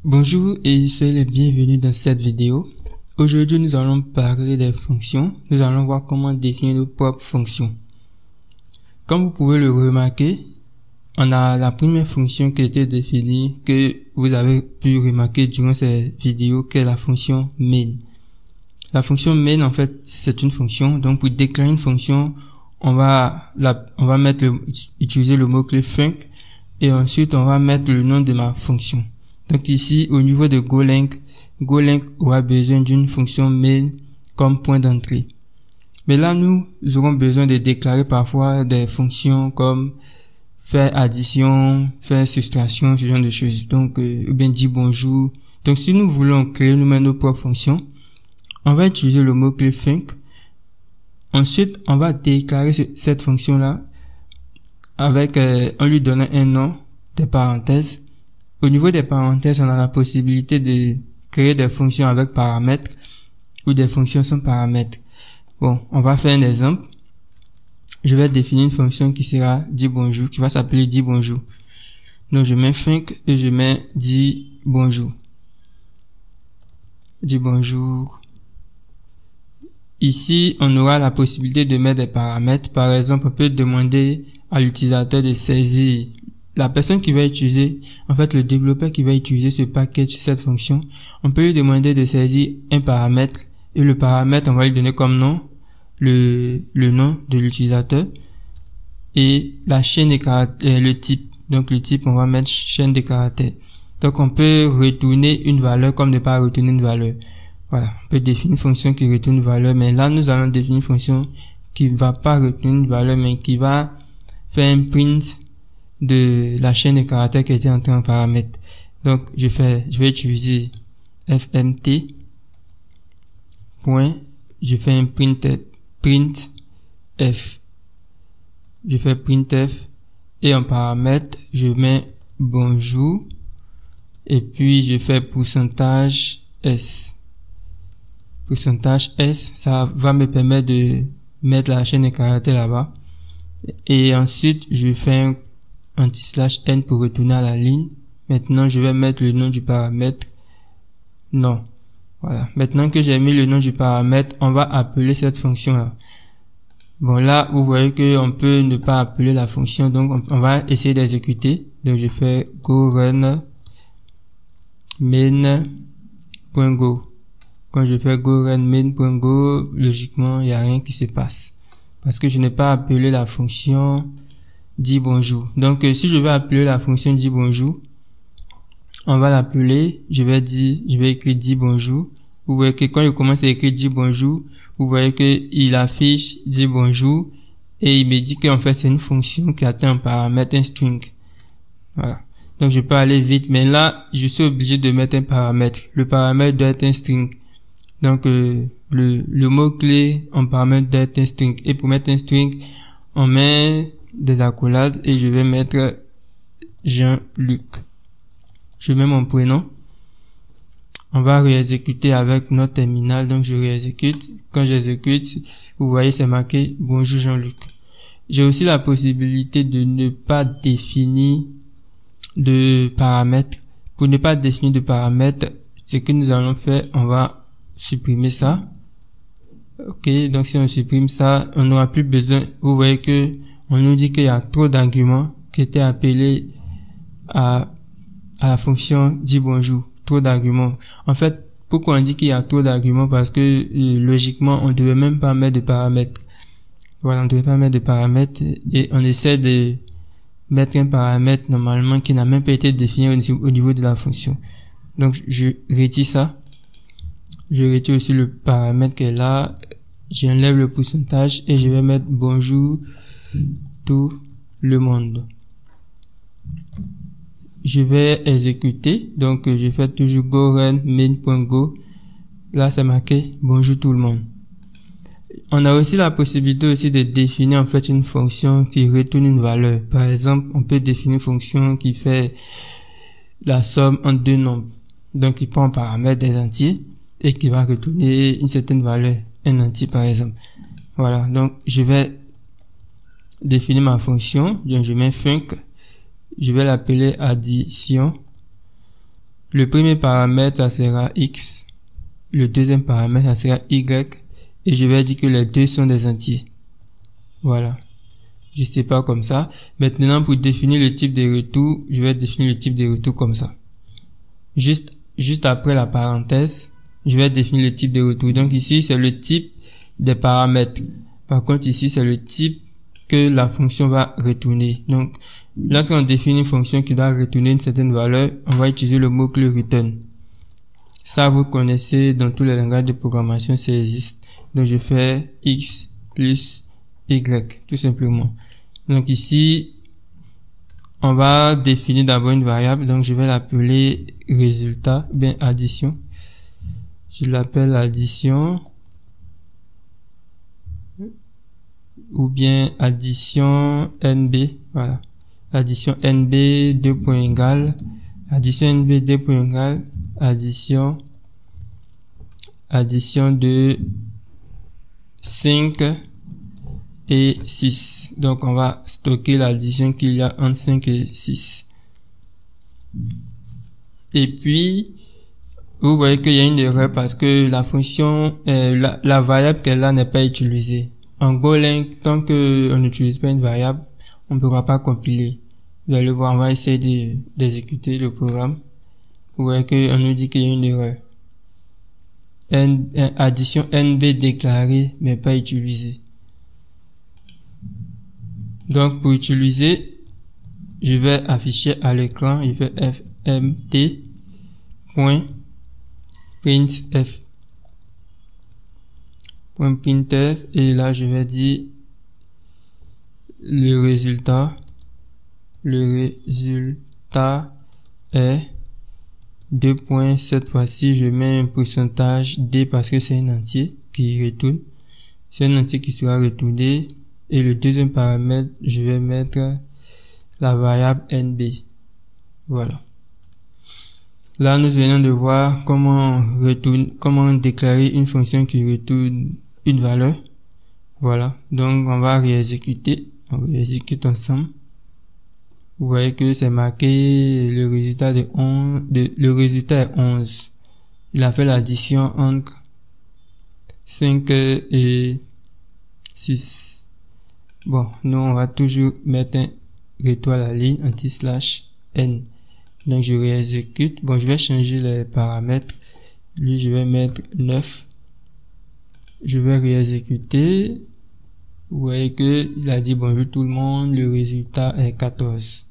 Bonjour et soyez les bienvenus dans cette vidéo. Aujourd'hui, nous allons parler des fonctions. Nous allons voir comment définir nos propres fonctions. Comme vous pouvez le remarquer, on a la première fonction qui a été définie, que vous avez pu remarquer durant cette vidéo, qui est la fonction main. La fonction main, en fait, c'est une fonction. Donc, pour déclarer une fonction, on va utiliser le mot-clé func et ensuite on va mettre le nom de ma fonction. Donc ici, au niveau de Golang aura besoin d'une fonction main comme point d'entrée. Mais là, nous aurons besoin de déclarer parfois des fonctions comme faire addition, faire soustraction, ce genre de choses. Donc, ou bien dire bonjour. Donc, si nous voulons créer nous-mêmes nos propres fonctions, on va utiliser le mot-clé func. Ensuite, on va déclarer cette fonction-là avec, en lui donnant un nom, des parenthèses. Au niveau des parenthèses, on a la possibilité de créer des fonctions avec paramètres ou des fonctions sans paramètres. Bon, on va faire un exemple. Je vais définir une fonction qui sera dire bonjour, qui va s'appeler dire bonjour. Donc, je mets func et je mets dire bonjour. Dire bonjour. Ici, on aura la possibilité de mettre des paramètres. Par exemple, on peut demander à l'utilisateur de saisir la personne qui va utiliser, en fait, le développeur qui va utiliser ce package, cette fonction. On peut lui demander de saisir un paramètre et le paramètre, on va lui donner comme nom le nom de l'utilisateur et la chaîne des caractères, le type. Donc, le type, on va mettre chaîne des caractères. Donc, on peut retourner une valeur comme ne pas retourner une valeur. Voilà, on peut définir une fonction qui retourne une valeur, mais là, nous allons définir une fonction qui ne va pas retenir une valeur, mais qui va faire un print de la chaîne de caractères qui a été entrée en paramètre. Donc, je vais utiliser fmt, point, je fais un printf, je fais printf, et en paramètre, je mets bonjour, et puis je fais pourcentage s. Pourcentage S, ça va me permettre de mettre la chaîne de caractères là-bas. Et ensuite, je fais un anti/n pour retourner à la ligne. Maintenant, je vais mettre le nom du paramètre. Non. Voilà. Maintenant que j'ai mis le nom du paramètre, on va appeler cette fonction-là. Bon, là, vous voyez qu'on peut ne pas appeler la fonction. Donc, on va essayer d'exécuter. Donc, je fais go run main.go. Quand je fais go run main.go, logiquement, il n'y a rien qui se passe. Parce que je n'ai pas appelé la fonction dire bonjour. Donc, si je vais appeler la fonction dire bonjour, on va l'appeler, je vais écrire dire bonjour. Vous voyez que quand je commence à écrire dire bonjour, vous voyez qu'il affiche dire bonjour et il me dit qu'en fait, c'est une fonction qui atteint un paramètre, un string. Voilà. Donc, je peux aller vite, mais là, je suis obligé de mettre un paramètre. Le paramètre doit être un string. Donc, le mot-clé en paramètre doit être un string. Et pour mettre un string, on met des accolades et je vais mettre Jean-Luc. Je mets mon prénom. On va réexécuter avec notre terminal. Donc, je réexécute. Quand j'exécute, vous voyez, c'est marqué bonjour Jean-Luc. J'ai aussi la possibilité de ne pas définir de paramètres. Pour ne pas définir de paramètres, ce que nous allons faire, on va supprimer ça. Ok, donc si on supprime ça, on n'aura plus besoin. Vous voyez que on nous dit qu'il y a trop d'arguments qui étaient appelés à la fonction dire bonjour. Trop d'arguments. En fait, pourquoi on dit qu'il y a trop d'arguments? Parce que logiquement, on ne devait même pas mettre de paramètres. Voilà, on ne devait pas mettre de paramètres et on essaie de mettre un paramètre normalement qui n'a même pas été défini au niveau de la fonction. Donc, je retire ça. Je retire aussi le paramètre qui est là. J'enlève le pourcentage et je vais mettre bonjour tout le monde. Je vais exécuter. Donc, je fais toujours go run main.go. Là, c'est marqué bonjour tout le monde. On a aussi la possibilité aussi de définir en fait une fonction qui retourne une valeur. Par exemple, on peut définir une fonction qui fait la somme entre deux nombres. Donc, il prend en paramètre des entiers et qui va retourner une certaine valeur, un entier par exemple. Voilà, donc je vais définir ma fonction, donc je mets func, je vais l'appeler addition Le premier paramètre, ça sera X. Le deuxième paramètre, ça sera Y. Et je vais dire que les deux sont des entiers. Voilà. Je sais pas comme ça. Maintenant, pour définir le type de retour, je vais définir le type de retour comme ça. Juste après la parenthèse, je vais définir le type de retour. Donc ici, c'est le type des paramètres. Par contre, ici, c'est le type que la fonction va retourner. Donc, lorsqu'on définit une fonction qui doit retourner une certaine valeur, on va utiliser le mot-clé return. Ça, vous connaissez dans tous les langages de programmation, ça existe. Donc, je fais X plus Y, tout simplement. Donc ici, on va définir d'abord une variable. Donc, je vais l'appeler résultat, bien addition. Je l'appelle addition. Ou bien addition NB. Voilà. Addition NB, 2 points égales. Addition NB, 2 points égales. Addition de 5 et 6. Donc, on va stocker l'addition qu'il y a entre 5 et 6. Et puis, vous voyez qu'il y a une erreur parce que la fonction, la variable qu'elle a n'est pas utilisée. En Golang, tant qu'on n'utilise pas une variable, on ne pourra pas compiler. Vous allez voir, on va essayer d'exécuter le programme. Vous voyez qu'on nous dit qu'il y a une erreur. Addition NB déclarée, mais pas utilisée. Donc, pour utiliser, je vais afficher à l'écran, je fais fmt.printf. .printf, et là, je vais dire le résultat est 2 points. Cette fois-ci, je mets un pourcentage D parce que c'est un entier qui retourne. C'est un entier qui sera retourné. Et le deuxième paramètre, je vais mettre la variable NB. Voilà. Là, nous venons de voir comment déclarer une fonction qui retourne une valeur. Voilà. Donc, on va réexécuter. On réexécute ensemble. Vous voyez que c'est marqué le résultat le résultat est 11. Il a fait l'addition entre 5 et 6. Bon, nous, on va toujours mettre un retour à la ligne anti/n. Donc, je réexécute. Bon, je vais changer les paramètres. Lui, je vais mettre 9. Je vais réexécuter. Vous voyez que il a dit bonjour tout le monde. Le résultat est 14.